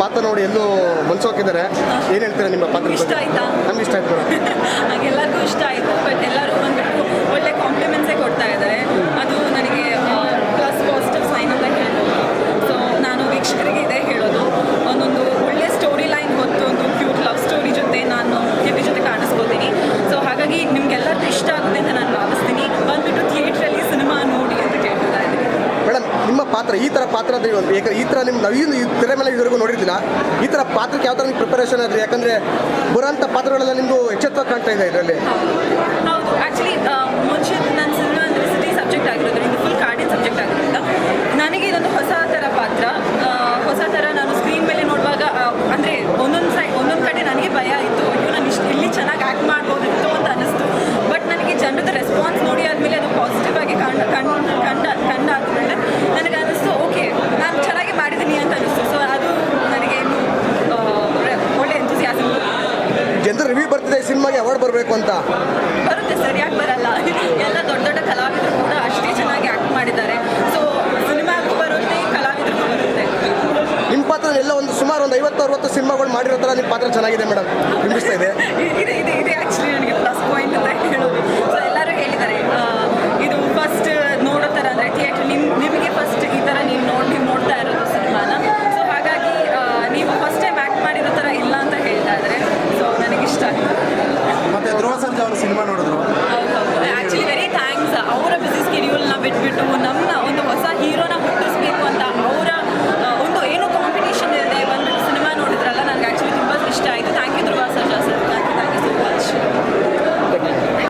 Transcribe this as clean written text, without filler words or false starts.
ಪಾತ್ರ ನೋಡಿ ಎಲ್ಲೂ ಮನ್ಸೋಕಿದ್ದಾರೆ. ಏನು ಹೇಳ್ತೀರಾ ನಿಮ್ಮ ಪಾತ್ರ? ಇಷ್ಟ ಆಯ್ತಾ? ನಮ್ಗೆ ಇಷ್ಟ ಆಯ್ತು ಮೇಡಮ್. ಎಲ್ಲರಿಗೂ ಇಷ್ಟ ಆಯಿತು. ಬಟ್ ಎಲ್ಲರೂ ಬಂದ್ಬಿಟ್ಟು ಒಳ್ಳೆ ಕಾಂಪ್ಲಿಮೆಂಟ್ಸೇ ಕೊಡ್ತಾ ಇದ್ದಾರೆ. ಅದು ನನಗೆ ಪ್ಲಸ್ ಪಾಸಿಟಿವ್ ಸೈನ್ ಅಂತ ಹೇಳ್ಬೋದು. ಸೊ ನಾನು ವೀಕ್ಷಕರಿಗೆ ಇದೇ ಹೇಳೋದು, ಒಂದೊಂದು ಒಳ್ಳೆ ಸ್ಟೋರಿ ಲೈನ್ ಹೊತ್ತು ಒಂದು ಕ್ಯೂಟ್ ಲವ್ ಸ್ಟೋರಿ ಜೊತೆ ನಾನು ಟಿವಿ ಜೊತೆ ಕಾಣಿಸ್ಕೋತೀನಿ. ಸೊ ಹಾಗಾಗಿ ನಿಮ್ಗೆಲ್ಲರಿಗೂ ಇಷ್ಟ ಆಗುತ್ತೆ ಅಂತ ನಾನು ಭಾವಿಸ್ತೀನಿ. ಬಂದ್ಬಿಟ್ಟು ಥಿಯೇಟ್ರಲ್ಲಿ ಸಿನಿಮಾ ನೋಡಿ ಅಂತ ಕೇಳ್ತಾ ಇದ್ದೀನಿ. ಮೇಡಮ್, ನಿಮ್ಮ ಪಾತ್ರ ಈ ಥರ ಪಾತ್ರ ಅಂದರೆ ಯಾಕಂದ್ರೆ ಈ ಥರ ನಿಮ್ಮ ನಾವೇನು ಈ ತೆರೆ ಮೇಲೆ ಇದುವರೆಗೂ ನೋಡಿರ್ಲಿಲ್ಲ. ಈ ಥರ ಪಾತ್ರಕ್ಕೆ ಯಾವ ಥರ ನಿಮ್ಗೆ ಪ್ರಿಪರೇಷನ್ ಆದರೆ? ಯಾಕಂದರೆ ಬರೋಂಥ ಪಾತ್ರಗಳೆಲ್ಲ ನಿಮಗೂ ಎಚ್ಚೆತ್ತ ಕಾಣ್ತಾ ಇದೆ ಇದರಲ್ಲಿ. ಹೌದು, ಆ್ಯಕ್ಚುಲಿ ಮುಂಚೆ